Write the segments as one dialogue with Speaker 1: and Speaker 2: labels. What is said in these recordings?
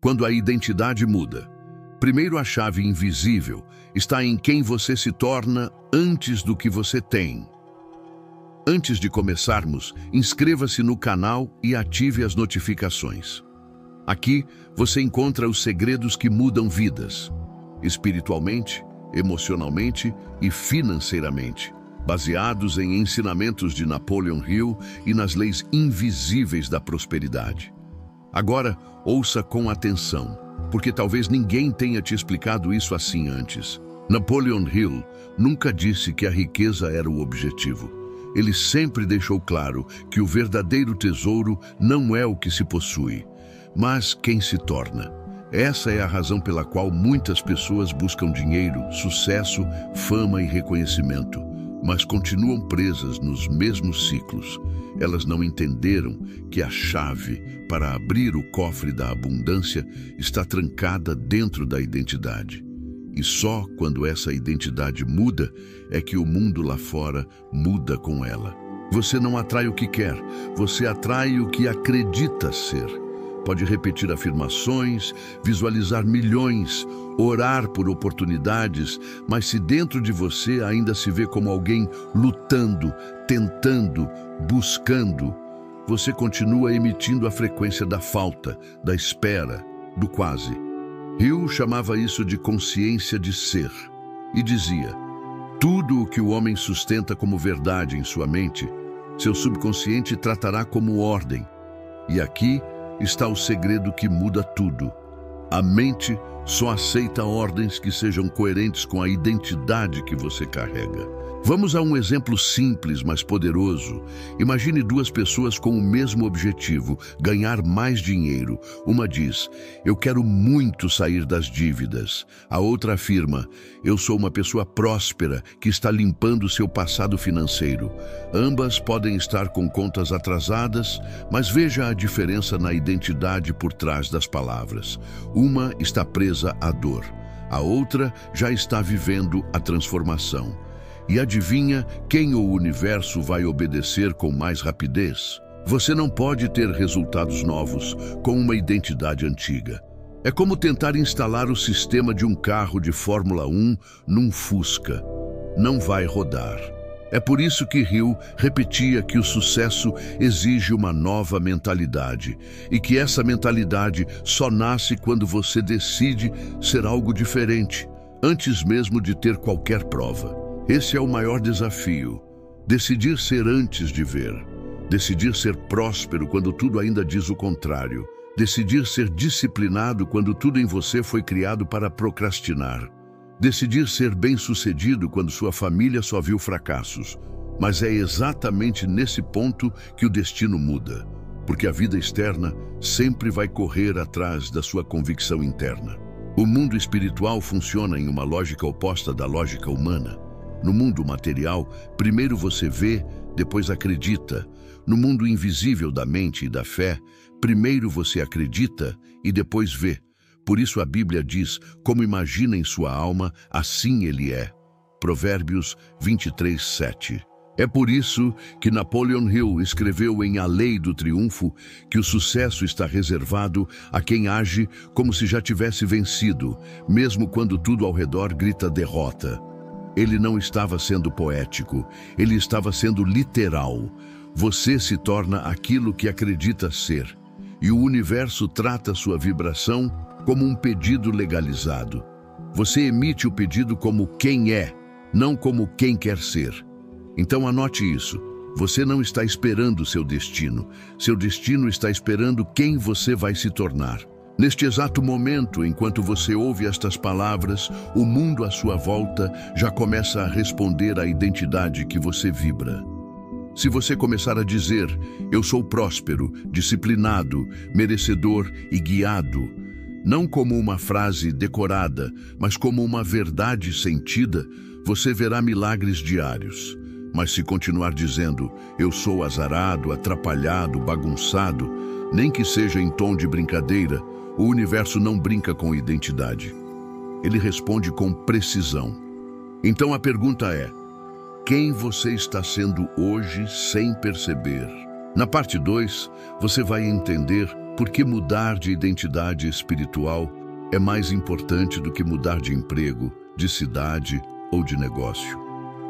Speaker 1: Quando a identidade muda, primeiro a chave invisível está em quem você se torna antes do que você tem. Antes de começarmos, inscreva-se no canal e ative as notificações. Aqui você encontra os segredos que mudam vidas, espiritualmente, emocionalmente e financeiramente, baseados em ensinamentos de Napoleon Hill e nas leis invisíveis da prosperidade. Agora, ouça com atenção, porque talvez ninguém tenha te explicado isso assim antes. Napoleon Hill nunca disse que a riqueza era o objetivo. Ele sempre deixou claro que o verdadeiro tesouro não é o que se possui, mas quem se torna. Essa é a razão pela qual muitas pessoas buscam dinheiro, sucesso, fama e reconhecimento, mas continuam presas nos mesmos ciclos. Elas não entenderam que a chave para abrir o cofre da abundância está trancada dentro da identidade. E só quando essa identidade muda é que o mundo lá fora muda com ela. Você não atrai o que quer, você atrai o que acredita ser. Pode repetir afirmações, visualizar milhões, orar por oportunidades, mas se dentro de você ainda se vê como alguém lutando, tentando, buscando, você continua emitindo a frequência da falta, da espera, do quase. Hill chamava isso de consciência de ser e dizia: tudo o que o homem sustenta como verdade em sua mente, seu subconsciente tratará como ordem. E aqui está o segredo que muda tudo. A mente só aceita ordens que sejam coerentes com a identidade que você carrega. Vamos a um exemplo simples, mas poderoso. Imagine duas pessoas com o mesmo objetivo, ganhar mais dinheiro. Uma diz: eu quero muito sair das dívidas. A outra afirma: eu sou uma pessoa próspera que está limpando seu passado financeiro. Ambas podem estar com contas atrasadas, mas veja a diferença na identidade por trás das palavras. Uma está presa à dor, a outra já está vivendo a transformação. E adivinha quem o universo vai obedecer com mais rapidez? Você não pode ter resultados novos com uma identidade antiga. É como tentar instalar o sistema de um carro de Fórmula 1 num Fusca. Não vai rodar. É por isso que Hill repetia que o sucesso exige uma nova mentalidade e que essa mentalidade só nasce quando você decide ser algo diferente, antes mesmo de ter qualquer prova. Esse é o maior desafio. Decidir ser antes de ver. Decidir ser próspero quando tudo ainda diz o contrário. Decidir ser disciplinado quando tudo em você foi criado para procrastinar. Decidir ser bem-sucedido quando sua família só viu fracassos. Mas é exatamente nesse ponto que o destino muda, porque a vida externa sempre vai correr atrás da sua convicção interna. O mundo espiritual funciona em uma lógica oposta da lógica humana. No mundo material, primeiro você vê, depois acredita. No mundo invisível da mente e da fé, primeiro você acredita e depois vê. Por isso a Bíblia diz: como imagina em sua alma, assim ele é. Provérbios 23:7. É por isso que Napoleon Hill escreveu em A Lei do Triunfo que o sucesso está reservado a quem age como se já tivesse vencido, mesmo quando tudo ao redor grita derrota. Ele não estava sendo poético, ele estava sendo literal. Você se torna aquilo que acredita ser, e o universo trata sua vibração como um pedido legalizado. Você emite o pedido como quem é, não como quem quer ser. Então anote isso. Você não está esperando seu destino está esperando quem você vai se tornar. Neste exato momento, enquanto você ouve estas palavras, o mundo à sua volta já começa a responder à identidade que você vibra. Se você começar a dizer: eu sou próspero, disciplinado, merecedor e guiado, não como uma frase decorada, mas como uma verdade sentida, você verá milagres diários. Mas se continuar dizendo: eu sou azarado, atrapalhado, bagunçado, nem que seja em tom de brincadeira, o universo não brinca com identidade. Ele responde com precisão. Então a pergunta é: quem você está sendo hoje sem perceber? Na parte 2, você vai entender Porque mudar de identidade espiritual é mais importante do que mudar de emprego, de cidade ou de negócio.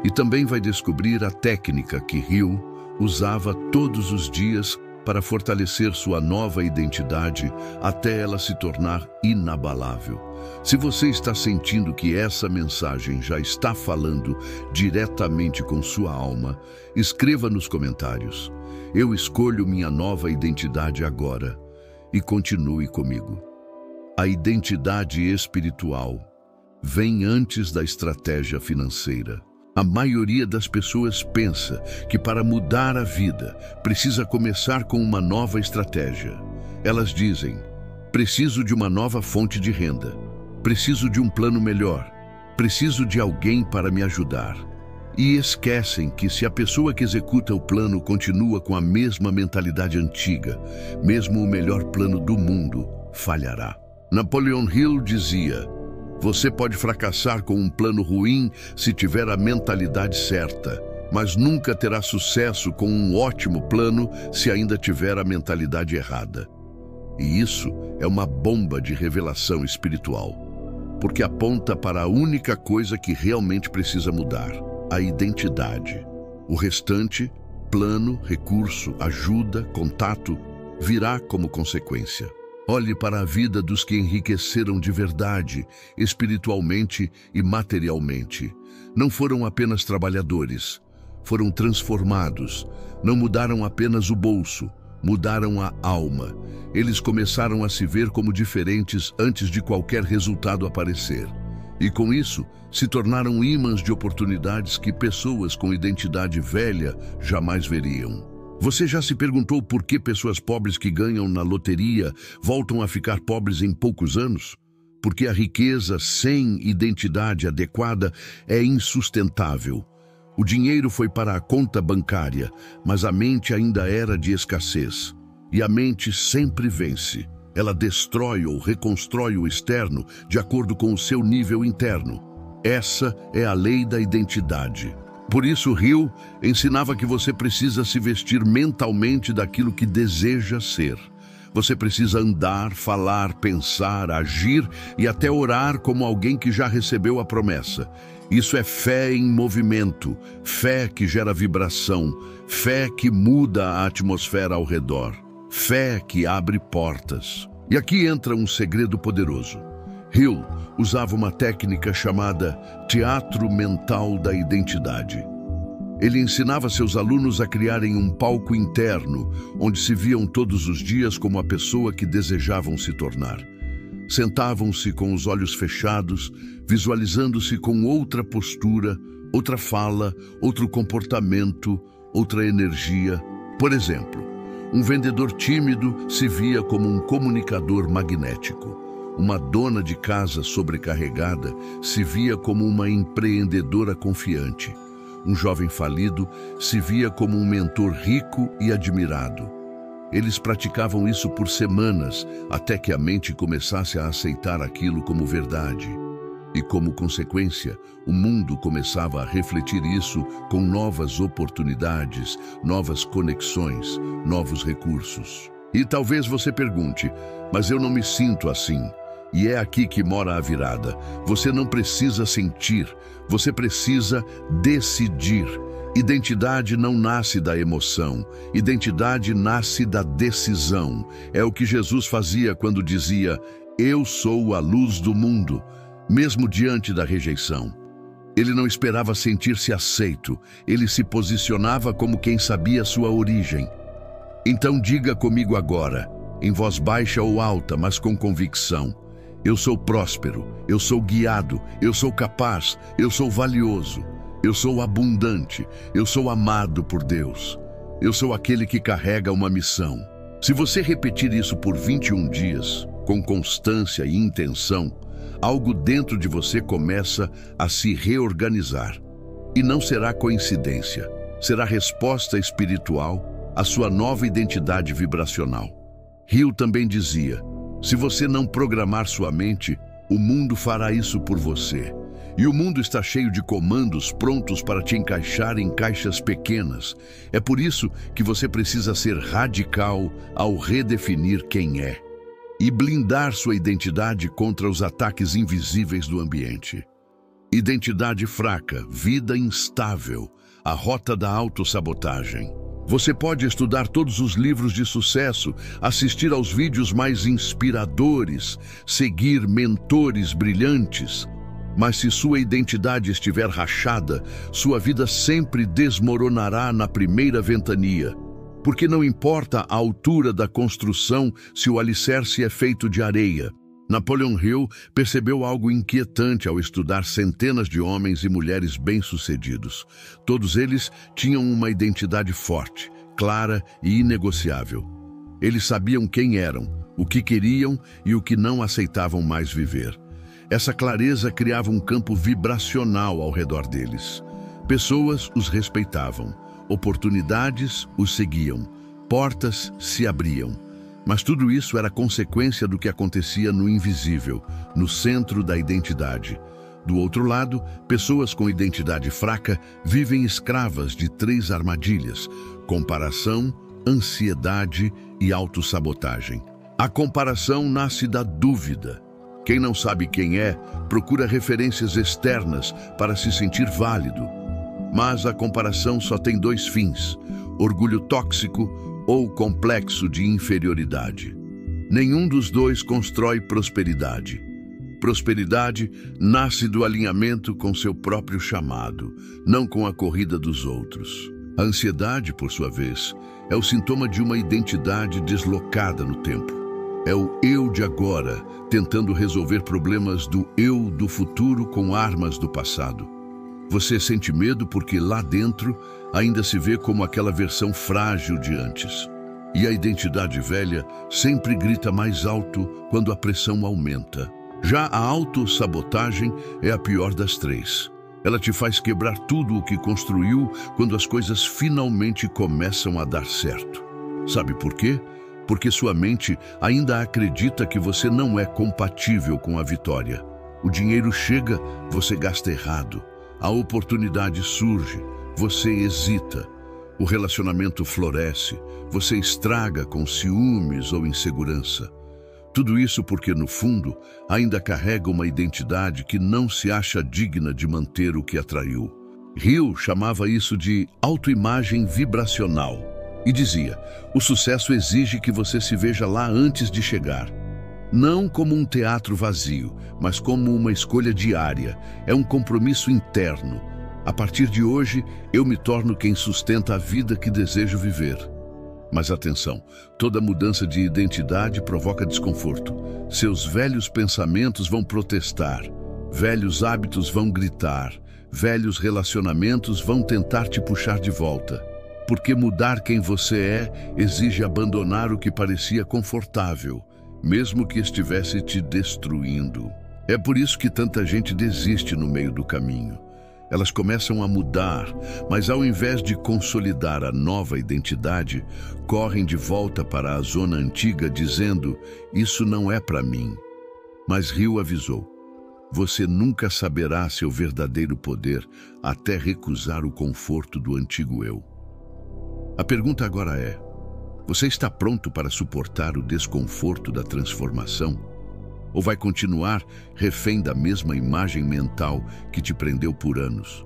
Speaker 1: E também vai descobrir a técnica que Hill usava todos os dias para fortalecer sua nova identidade até ela se tornar inabalável. Se você está sentindo que essa mensagem já está falando diretamente com sua alma, escreva nos comentários: eu escolho minha nova identidade agora. E continue comigo. A identidade espiritual vem antes da estratégia financeira. A maioria das pessoas pensa que para mudar a vida precisa começar com uma nova estratégia. Elas dizem: preciso de uma nova fonte de renda, preciso de um plano melhor, preciso de alguém para me ajudar. E esquecem que se a pessoa que executa o plano continua com a mesma mentalidade antiga, mesmo o melhor plano do mundo falhará. Napoleon Hill dizia: você pode fracassar com um plano ruim se tiver a mentalidade certa, mas nunca terá sucesso com um ótimo plano se ainda tiver a mentalidade errada. E isso é uma bomba de revelação espiritual, porque aponta para a única coisa que realmente precisa mudar: a identidade. O restante, plano, recurso, ajuda, contato, virá como consequência. Olhe para a vida dos que enriqueceram de verdade, espiritualmente e materialmente. Não foram apenas trabalhadores, foram transformados. Não mudaram apenas o bolso, mudaram a alma. Eles começaram a se ver como diferentes antes de qualquer resultado aparecer. E com isso, se tornaram ímãs de oportunidades que pessoas com identidade velha jamais veriam. Você já se perguntou por que pessoas pobres que ganham na loteria voltam a ficar pobres em poucos anos? Porque a riqueza sem identidade adequada é insustentável. O dinheiro foi para a conta bancária, mas a mente ainda era de escassez. E a mente sempre vence. Ela destrói ou reconstrói o externo de acordo com o seu nível interno. Essa é a lei da identidade. Por isso, Hill ensinava que você precisa se vestir mentalmente daquilo que deseja ser. Você precisa andar, falar, pensar, agir e até orar como alguém que já recebeu a promessa. Isso é fé em movimento, fé que gera vibração, fé que muda a atmosfera ao redor, fé que abre portas. E aqui entra um segredo poderoso. Hill usava uma técnica chamada teatro mental da identidade. Ele ensinava seus alunos a criarem um palco interno, onde se viam todos os dias como a pessoa que desejavam se tornar. Sentavam-se com os olhos fechados, visualizando-se com outra postura, outra fala, outro comportamento, outra energia. Por exemplo, um vendedor tímido se via como um comunicador magnético. Uma dona de casa sobrecarregada se via como uma empreendedora confiante. Um jovem falido se via como um mentor rico e admirado. Eles praticavam isso por semanas, até que a mente começasse a aceitar aquilo como verdade. E como consequência, o mundo começava a refletir isso com novas oportunidades, novas conexões, novos recursos. E talvez você pergunte: mas eu não me sinto assim. E é aqui que mora a virada. Você não precisa sentir, você precisa decidir. Identidade não nasce da emoção, identidade nasce da decisão. É o que Jesus fazia quando dizia: eu sou a luz do mundo, mesmo diante da rejeição. Ele não esperava sentir-se aceito, ele se posicionava como quem sabia sua origem. Então diga comigo agora, em voz baixa ou alta, mas com convicção: eu sou próspero, eu sou guiado, eu sou capaz, eu sou valioso, eu sou abundante, eu sou amado por Deus. Eu sou aquele que carrega uma missão. Se você repetir isso por 21 dias, com constância e intenção, algo dentro de você começa a se reorganizar. E não será coincidência, será resposta espiritual à sua nova identidade vibracional. Hill também dizia: se você não programar sua mente, o mundo fará isso por você. E o mundo está cheio de comandos prontos para te encaixar em caixas pequenas. É por isso que você precisa ser radical ao redefinir quem é e blindar sua identidade contra os ataques invisíveis do ambiente. Identidade fraca, vida instável, a rota da autossabotagem. Você pode estudar todos os livros de sucesso, assistir aos vídeos mais inspiradores, seguir mentores brilhantes, mas se sua identidade estiver rachada, sua vida sempre desmoronará na primeira ventania, porque não importa a altura da construção se o alicerce é feito de areia. Napoleon Hill percebeu algo inquietante ao estudar centenas de homens e mulheres bem-sucedidos. Todos eles tinham uma identidade forte, clara e inegociável. Eles sabiam quem eram, o que queriam e o que não aceitavam mais viver. Essa clareza criava um campo vibracional ao redor deles. Pessoas os respeitavam, oportunidades os seguiam, portas se abriam. Mas tudo isso era consequência do que acontecia no invisível, no centro da identidade. Do outro lado, pessoas com identidade fraca vivem escravas de 3 armadilhas: comparação, ansiedade e autossabotagem. A comparação nasce da dúvida. Quem não sabe quem é, procura referências externas para se sentir válido. Mas a comparação só tem 2 fins: orgulho tóxico ou complexo de inferioridade. Nenhum dos dois constrói prosperidade. Prosperidade nasce do alinhamento com seu próprio chamado, não com a corrida dos outros. A ansiedade, por sua vez, é o sintoma de uma identidade deslocada no tempo. É o eu de agora, tentando resolver problemas do eu do futuro com armas do passado. Você sente medo porque lá dentro ainda se vê como aquela versão frágil de antes. E a identidade velha sempre grita mais alto quando a pressão aumenta. Já a autossabotagem é a pior das 3. Ela te faz quebrar tudo o que construiu quando as coisas finalmente começam a dar certo. Sabe por quê? Porque sua mente ainda acredita que você não é compatível com a vitória. O dinheiro chega, você gasta errado. A oportunidade surge, você hesita. O relacionamento floresce, você estraga com ciúmes ou insegurança. Tudo isso porque, no fundo, ainda carrega uma identidade que não se acha digna de manter o que atraiu. Hill chamava isso de autoimagem vibracional e dizia: o sucesso exige que você se veja lá antes de chegar. Não como um teatro vazio, mas como uma escolha diária. É um compromisso interno. A partir de hoje, eu me torno quem sustenta a vida que desejo viver. Mas atenção, toda mudança de identidade provoca desconforto. Seus velhos pensamentos vão protestar, velhos hábitos vão gritar, velhos relacionamentos vão tentar te puxar de volta. Porque mudar quem você é exige abandonar o que parecia confortável, mesmo que estivesse te destruindo. É por isso que tanta gente desiste no meio do caminho. Elas começam a mudar, mas ao invés de consolidar a nova identidade, correm de volta para a zona antiga dizendo: isso não é para mim. Mas Hill avisou: você nunca saberá seu verdadeiro poder até recusar o conforto do antigo eu. A pergunta agora é: você está pronto para suportar o desconforto da transformação? Ou vai continuar refém da mesma imagem mental que te prendeu por anos?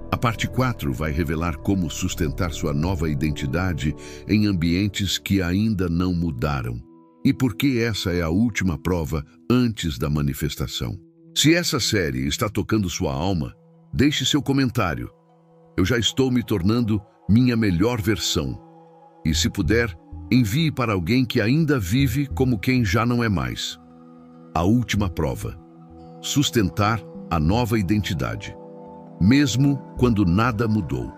Speaker 1: A parte 4 vai revelar como sustentar sua nova identidade em ambientes que ainda não mudaram. E por que essa é a última prova antes da manifestação. Se essa série está tocando sua alma, deixe seu comentário. Eu já estou me tornando minha melhor versão. E se puder, envie para alguém que ainda vive como quem já não é mais. A última prova: sustentar a nova identidade, mesmo quando nada mudou.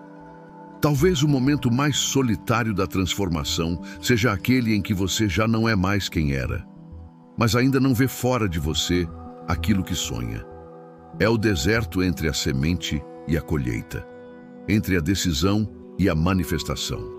Speaker 1: Talvez o momento mais solitário da transformação seja aquele em que você já não é mais quem era, mas ainda não vê fora de você aquilo que sonha. É o deserto entre a semente e a colheita, entre a decisão e a manifestação.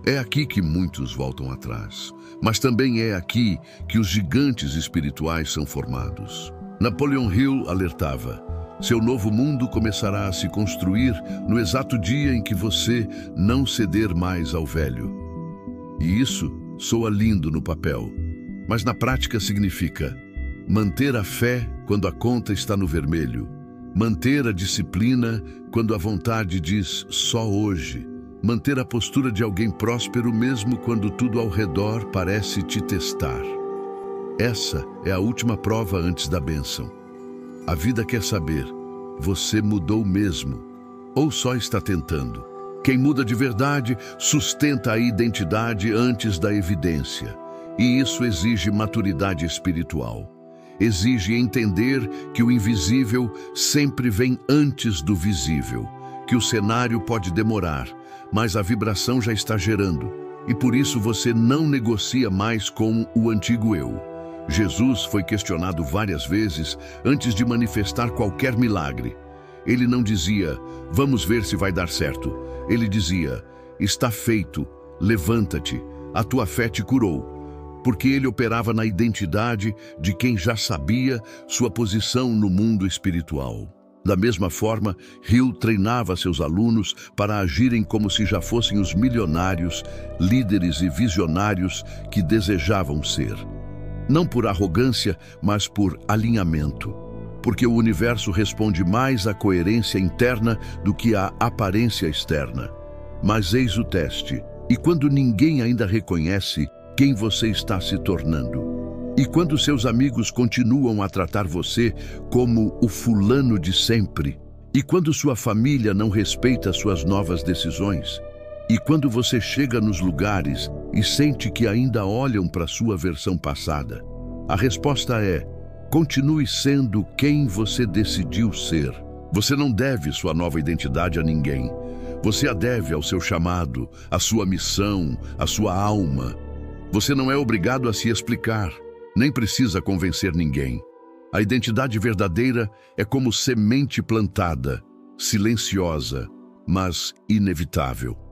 Speaker 1: É aqui que muitos voltam atrás, mas também é aqui que os gigantes espirituais são formados. Napoleon Hill alertava: seu novo mundo começará a se construir no exato dia em que você não ceder mais ao velho. E isso soa lindo no papel, mas na prática significa manter a fé quando a conta está no vermelho, manter a disciplina quando a vontade diz só hoje, manter a postura de alguém próspero mesmo quando tudo ao redor parece te testar. Essa é a última prova antes da bênção. A vida quer saber: você mudou mesmo ou só está tentando? Quem muda de verdade sustenta a identidade antes da evidência. E isso exige maturidade espiritual. Exige entender que o invisível sempre vem antes do visível, que o cenário pode demorar, mas a vibração já está gerando. E por isso você não negocia mais com o antigo eu. Jesus foi questionado várias vezes antes de manifestar qualquer milagre. Ele não dizia: vamos ver se vai dar certo. Ele dizia: está feito, levanta-te, a tua fé te curou. Porque ele operava na identidade de quem já sabia sua posição no mundo espiritual. Da mesma forma, Hill treinava seus alunos para agirem como se já fossem os milionários, líderes e visionários que desejavam ser. Não por arrogância, mas por alinhamento. Porque o universo responde mais à coerência interna do que à aparência externa. Mas eis o teste. E quando ninguém ainda reconhece quem você está se tornando, e quando seus amigos continuam a tratar você como o fulano de sempre, e quando sua família não respeita suas novas decisões, e quando você chega nos lugares e sente que ainda olham para sua versão passada, a resposta é: continue sendo quem você decidiu ser. Você não deve sua nova identidade a ninguém. Você a deve ao seu chamado, à sua missão, à sua alma. Você não é obrigado a se explicar, nem precisa convencer ninguém. A identidade verdadeira é como semente plantada, silenciosa, mas inevitável.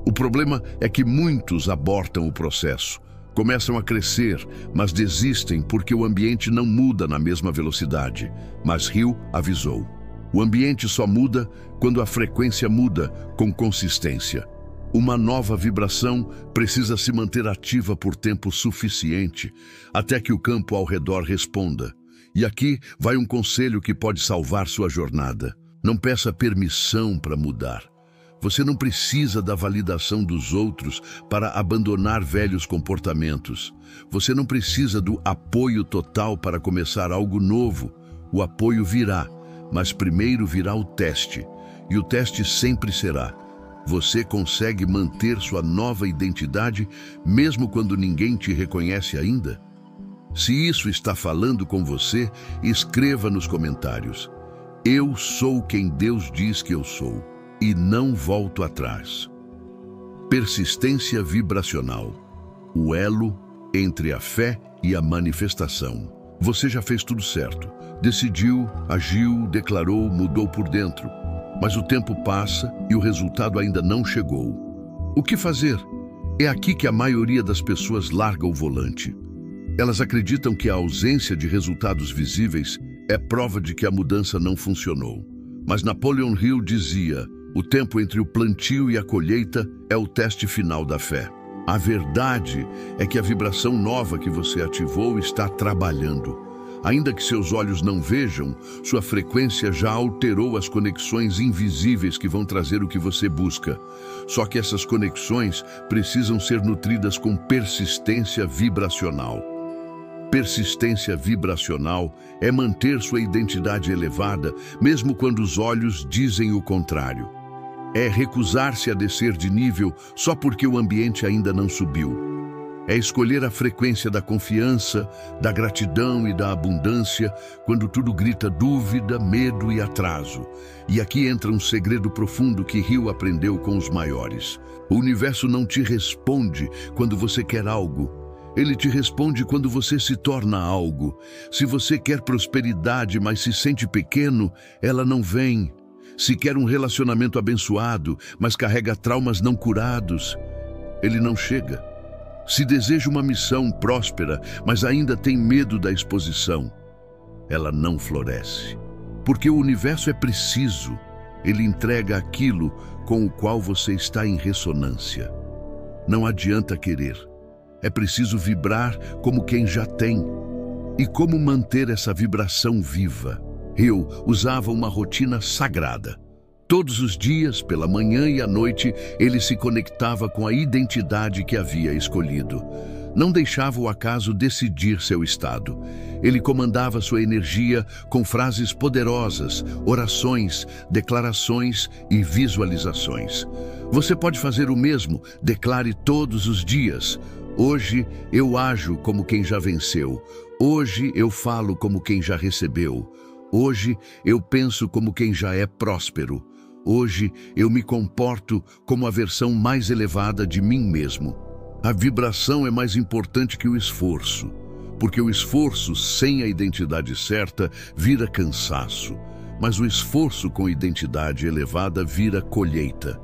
Speaker 1: O problema é que muitos abortam o processo. Começam a crescer, mas desistem porque o ambiente não muda na mesma velocidade. Mas Hill avisou: o ambiente só muda quando a frequência muda com consistência. Uma nova vibração precisa se manter ativa por tempo suficiente até que o campo ao redor responda. E aqui vai um conselho que pode salvar sua jornada. Não peça permissão para mudar. Você não precisa da validação dos outros para abandonar velhos comportamentos. Você não precisa do apoio total para começar algo novo. O apoio virá, mas primeiro virá o teste. E o teste sempre será: você consegue manter sua nova identidade mesmo quando ninguém te reconhece ainda? Se isso está falando com você, escreva nos comentários: eu sou quem Deus diz que eu sou e não volto atrás. Persistência vibracional, o elo entre a fé e a manifestação. Você já fez tudo certo. Decidiu, agiu, declarou, mudou por dentro. Mas o tempo passa e o resultado ainda não chegou. O que fazer? É aqui que a maioria das pessoas larga o volante. Elas acreditam que a ausência de resultados visíveis é prova de que a mudança não funcionou. Mas Napoleon Hill dizia: o tempo entre o plantio e a colheita é o teste final da fé. A verdade é que a vibração nova que você ativou está trabalhando. Ainda que seus olhos não vejam, sua frequência já alterou as conexões invisíveis que vão trazer o que você busca. Só que essas conexões precisam ser nutridas com persistência vibracional. Persistência vibracional é manter sua identidade elevada, mesmo quando os olhos dizem o contrário. É recusar-se a descer de nível só porque o ambiente ainda não subiu. É escolher a frequência da confiança, da gratidão e da abundância quando tudo grita dúvida, medo e atraso. E aqui entra um segredo profundo que Hill aprendeu com os maiores. O universo não te responde quando você quer algo. Ele te responde quando você se torna algo. Se você quer prosperidade, mas se sente pequeno, ela não vem. Se quer um relacionamento abençoado, mas carrega traumas não curados, ele não chega. Se deseja uma missão próspera, mas ainda tem medo da exposição, ela não floresce. Porque o universo é preciso, ele entrega aquilo com o qual você está em ressonância. Não adianta querer, é preciso vibrar como quem já tem. E como manter essa vibração viva? Eu usava uma rotina sagrada. Todos os dias, pela manhã e à noite, ele se conectava com a identidade que havia escolhido. Não deixava o acaso decidir seu estado. Ele comandava sua energia com frases poderosas, orações, declarações e visualizações. Você pode fazer o mesmo, declare todos os dias. Hoje eu ajo como quem já venceu. Hoje eu falo como quem já recebeu. Hoje eu penso como quem já é próspero. Hoje eu me comporto como a versão mais elevada de mim mesmo. A vibração é mais importante que o esforço, porque o esforço sem a identidade certa vira cansaço, mas o esforço com identidade elevada vira colheita.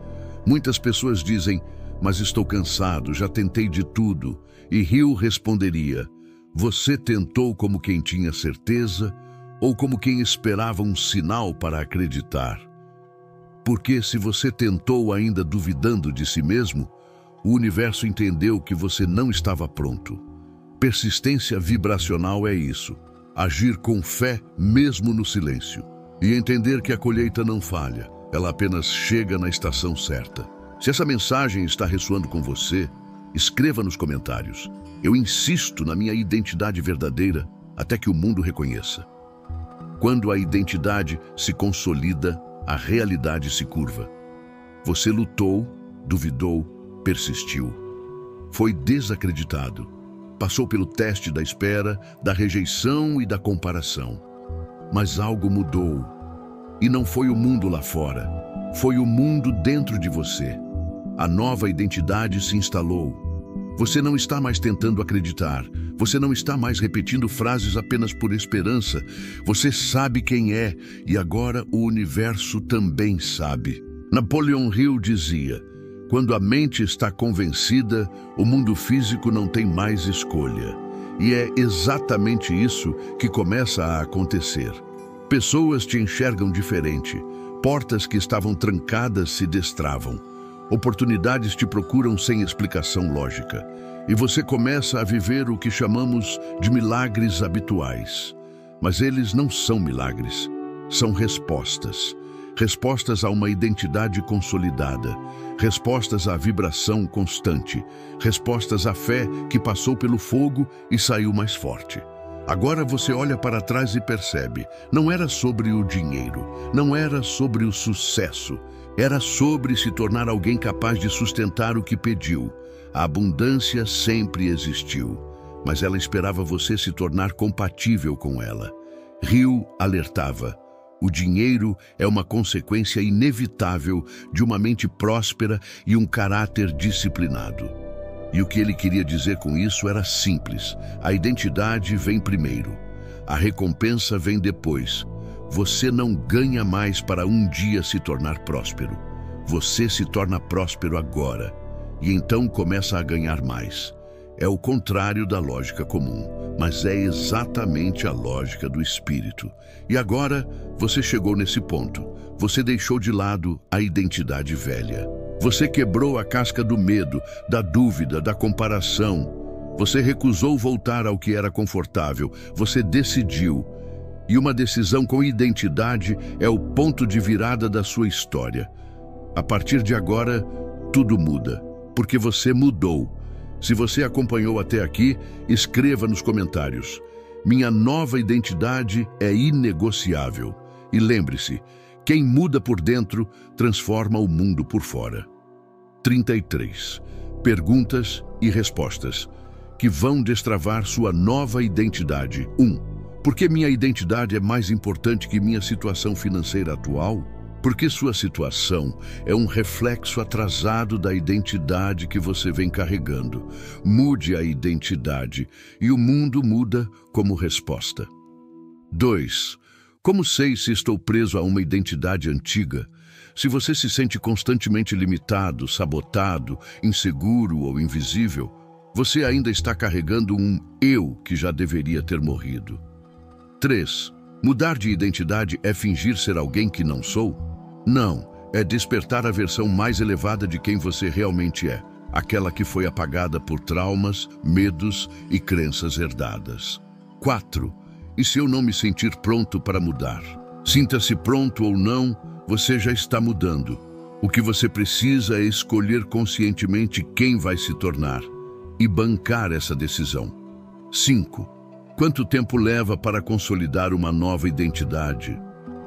Speaker 1: Muitas pessoas dizem, mas estou cansado, já tentei de tudo. E Hill responderia, você tentou como quem tinha certeza ou como quem esperava um sinal para acreditar? Porque se você tentou ainda duvidando de si mesmo, o universo entendeu que você não estava pronto. Persistência vibracional é isso, agir com fé mesmo no silêncio e entender que a colheita não falha, ela apenas chega na estação certa. Se essa mensagem está ressoando com você, escreva nos comentários. Eu insisto na minha identidade verdadeira até que o mundo reconheça. Quando a identidade se consolida, a realidade se curva. Você lutou, duvidou, persistiu. Foi desacreditado. Passou pelo teste da espera, da rejeição e da comparação. Mas algo mudou. E não foi o mundo lá fora. Foi o mundo dentro de você. A nova identidade se instalou. Você não está mais tentando acreditar. Você não está mais repetindo frases apenas por esperança. Você sabe quem é e agora o universo também sabe. Napoleon Hill dizia, quando a mente está convencida, o mundo físico não tem mais escolha. E é exatamente isso que começa a acontecer. Pessoas te enxergam diferente. Portas que estavam trancadas se destravam. Oportunidades te procuram sem explicação lógica. E você começa a viver o que chamamos de milagres habituais. Mas eles não são milagres, são respostas. Respostas a uma identidade consolidada, respostas à vibração constante, respostas à fé que passou pelo fogo e saiu mais forte. Agora você olha para trás e percebe, não era sobre o dinheiro, não era sobre o sucesso, era sobre se tornar alguém capaz de sustentar o que pediu. A abundância sempre existiu, mas ela esperava você se tornar compatível com ela. Hill alertava, o dinheiro é uma consequência inevitável de uma mente próspera e um caráter disciplinado. E o que ele queria dizer com isso era simples. A identidade vem primeiro. A recompensa vem depois. Você não ganha mais para um dia se tornar próspero. Você se torna próspero agora. E então começa a ganhar mais. É o contrário da lógica comum, mas é exatamente a lógica do espírito. E agora, você chegou nesse ponto. Você deixou de lado a identidade velha. Você quebrou a casca do medo, da dúvida, da comparação. Você recusou voltar ao que era confortável. Você decidiu. E uma decisão com identidade é o ponto de virada da sua história. A partir de agora, tudo muda, porque você mudou. Se você acompanhou até aqui, escreva nos comentários. Minha nova identidade é inegociável. E lembre-se, quem muda por dentro, transforma o mundo por fora. 33. Perguntas e respostas que vão destravar sua nova identidade. 1. Por que minha identidade é mais importante que minha situação financeira atual? Porque sua situação é um reflexo atrasado da identidade que você vem carregando. Mude a identidade e o mundo muda como resposta. 2. Como sei se estou preso a uma identidade antiga? Se você se sente constantemente limitado, sabotado, inseguro ou invisível, você ainda está carregando um eu que já deveria ter morrido. 3. Mudar de identidade é fingir ser alguém que não sou? Não, é despertar a versão mais elevada de quem você realmente é, aquela que foi apagada por traumas, medos e crenças herdadas. 4. E se eu não me sentir pronto para mudar? Sinta-se pronto ou não, você já está mudando. O que você precisa é escolher conscientemente quem vai se tornar e bancar essa decisão. 5. Quanto tempo leva para consolidar uma nova identidade?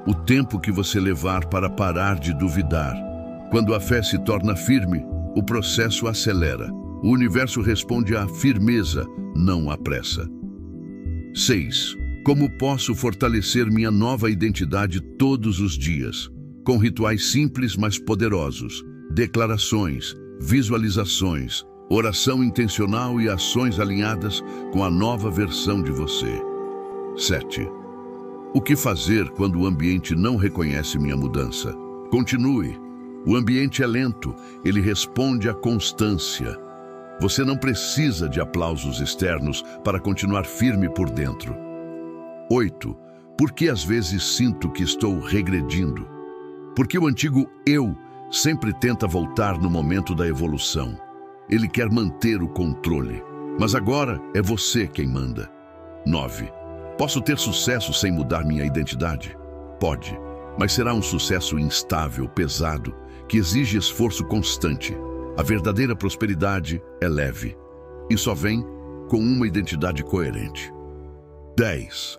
Speaker 1: O tempo que você levar para parar de duvidar. Quando a fé se torna firme, o processo acelera. O universo responde à firmeza, não à pressa. 6. Como posso fortalecer minha nova identidade todos os dias? Com rituais simples, mas poderosos. Declarações, visualizações, oração intencional e ações alinhadas com a nova versão de você. 7. O que fazer quando o ambiente não reconhece minha mudança? Continue. O ambiente é lento, ele responde à constância. Você não precisa de aplausos externos para continuar firme por dentro. 8. Por que às vezes sinto que estou regredindo? Porque o antigo eu sempre tenta voltar no momento da evolução. Ele quer manter o controle, mas agora é você quem manda. 9. Posso ter sucesso sem mudar minha identidade? Pode, mas será um sucesso instável, pesado, que exige esforço constante. A verdadeira prosperidade é leve e só vem com uma identidade coerente. 10.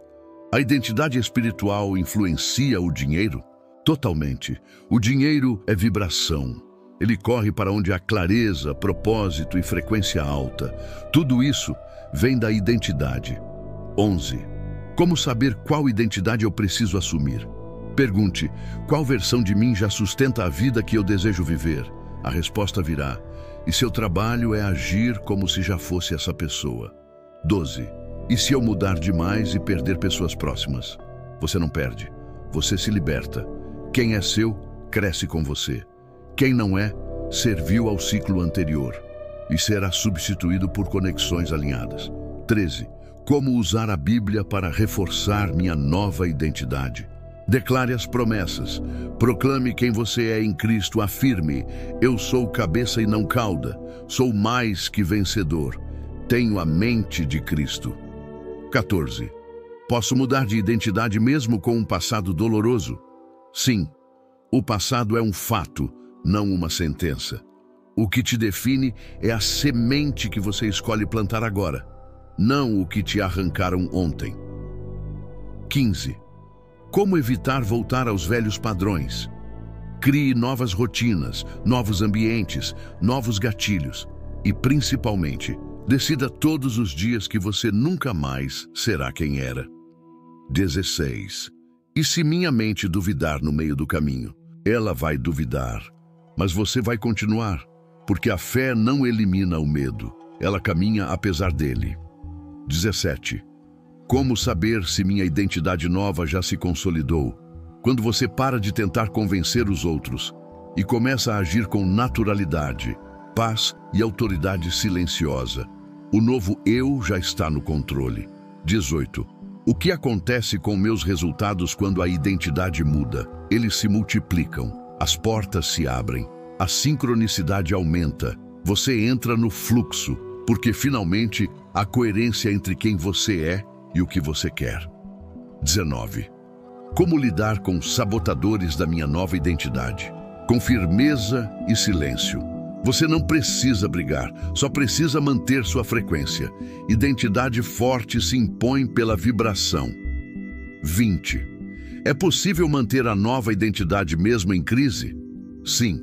Speaker 1: A identidade espiritual influencia o dinheiro? Totalmente. O dinheiro é vibração. Ele corre para onde há clareza, propósito e frequência alta. Tudo isso vem da identidade. 11. Como saber qual identidade eu preciso assumir? Pergunte, qual versão de mim já sustenta a vida que eu desejo viver? A resposta virá. E seu trabalho é agir como se já fosse essa pessoa. 12. E se eu mudar demais e perder pessoas próximas? Você não perde. Você se liberta. Quem é seu, cresce com você. Quem não é, serviu ao ciclo anterior e será substituído por conexões alinhadas. 13. Como usar a Bíblia para reforçar minha nova identidade? Declare as promessas. Proclame quem você é em Cristo. Afirme, eu sou cabeça e não cauda. Sou mais que vencedor. Tenho a mente de Cristo. 14. Posso mudar de identidade mesmo com um passado doloroso? Sim. O passado é um fato, não uma sentença. O que te define é a semente que você escolhe plantar agora, não o que te arrancaram ontem. 15. Como evitar voltar aos velhos padrões? Crie novas rotinas, novos ambientes, novos gatilhos e, principalmente, decida todos os dias que você nunca mais será quem era. 16. E se minha mente duvidar no meio do caminho? Ela vai duvidar, mas você vai continuar, porque a fé não elimina o medo, ela caminha apesar dele. 17. Como saber se minha identidade nova já se consolidou? Quando você para de tentar convencer os outros e começa a agir com naturalidade, paz e autoridade silenciosa. O novo eu já está no controle. 18. O que acontece com meus resultados quando a identidade muda? Eles se multiplicam, as portas se abrem, a sincronicidade aumenta, você entra no fluxo, porque finalmente há coerência entre quem você é e o que você quer. 19. Como lidar com sabotadores da minha nova identidade? Com firmeza e silêncio. Você não precisa brigar, só precisa manter sua frequência. Identidade forte se impõe pela vibração. 20. É possível manter a nova identidade mesmo em crise? Sim.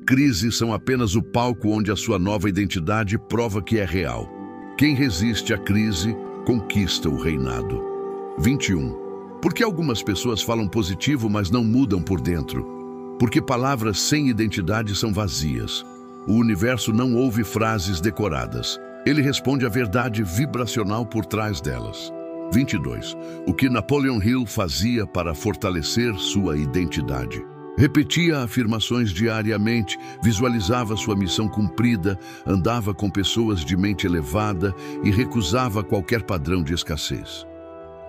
Speaker 1: Crises são apenas o palco onde a sua nova identidade prova que é real. Quem resiste à crise, conquista o reinado. 21. Por que algumas pessoas falam positivo, mas não mudam por dentro? Porque palavras sem identidade são vazias. O universo não ouve frases decoradas. Ele responde à verdade vibracional por trás delas. 22. O que Napoleon Hill fazia para fortalecer sua identidade? Repetia afirmações diariamente, visualizava sua missão cumprida, andava com pessoas de mente elevada e recusava qualquer padrão de escassez.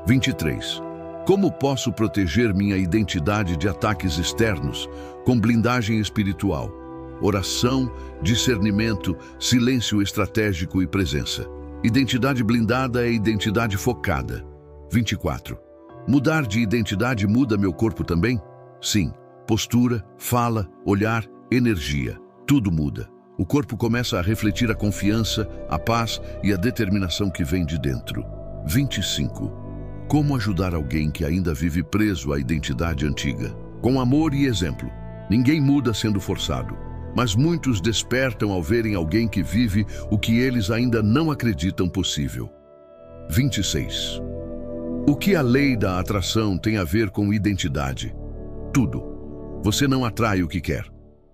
Speaker 1: 23. Como posso proteger minha identidade de ataques externos com blindagem espiritual? Oração, discernimento, silêncio estratégico e presença. Identidade blindada é identidade focada. 24. Mudar de identidade muda meu corpo também? Sim. Postura, fala, olhar, energia. Tudo muda. O corpo começa a refletir a confiança, a paz e a determinação que vem de dentro. 25. Como ajudar alguém que ainda vive preso à identidade antiga? Com amor e exemplo. Ninguém muda sendo forçado, mas muitos despertam ao verem alguém que vive o que eles ainda não acreditam possível. 26. O que a lei da atração tem a ver com identidade? Tudo. Você não atrai o que quer.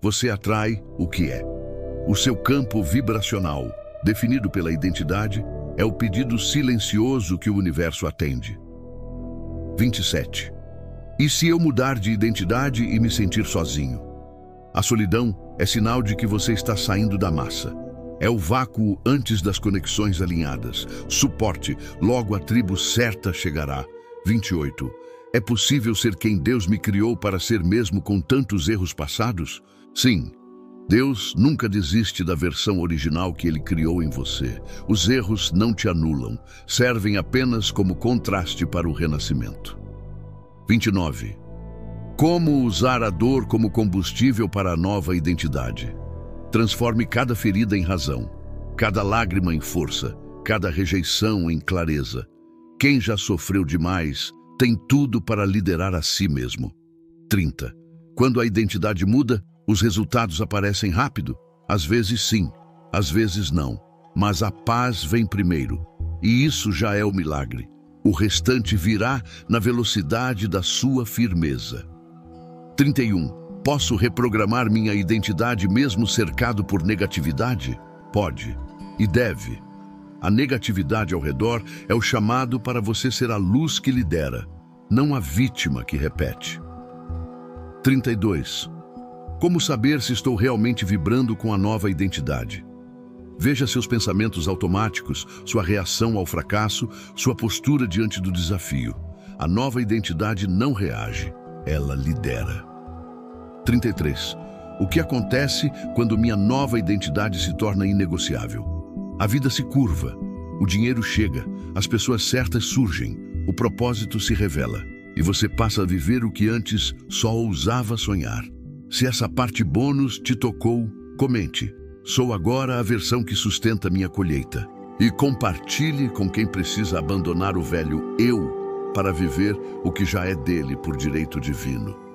Speaker 1: Você atrai o que é. O seu campo vibracional, definido pela identidade, é o pedido silencioso que o universo atende. 27. E se eu mudar de identidade e me sentir sozinho? A solidão é sinal de que você está saindo da massa. É o vácuo antes das conexões alinhadas. Suporte, logo a tribo certa chegará. 28. É possível ser quem Deus me criou para ser mesmo com tantos erros passados? Sim. Deus nunca desiste da versão original que Ele criou em você. Os erros não te anulam, servem apenas como contraste para o renascimento. 29. Como usar a dor como combustível para a nova identidade? Transforme cada ferida em razão, cada lágrima em força, cada rejeição em clareza. Quem já sofreu demais tem tudo para liderar a si mesmo. 30. Quando a identidade muda, os resultados aparecem rápido? Às vezes sim, às vezes não. Mas a paz vem primeiro, e isso já é o milagre. O restante virá na velocidade da sua firmeza. 31. Posso reprogramar minha identidade mesmo cercado por negatividade? Pode e deve. A negatividade ao redor é o chamado para você ser a luz que lidera, não a vítima que repete. 32. Como saber se estou realmente vibrando com a nova identidade? Veja seus pensamentos automáticos, sua reação ao fracasso, sua postura diante do desafio. A nova identidade não reage, ela lidera. 33. O que acontece quando minha nova identidade se torna inegociável? A vida se curva, o dinheiro chega, as pessoas certas surgem, o propósito se revela, e você passa a viver o que antes só ousava sonhar. Se essa parte bônus te tocou, comente. Sou agora a versão que sustenta minha colheita. E compartilhe com quem precisa abandonar o velho eu para viver o que já é dele por direito divino.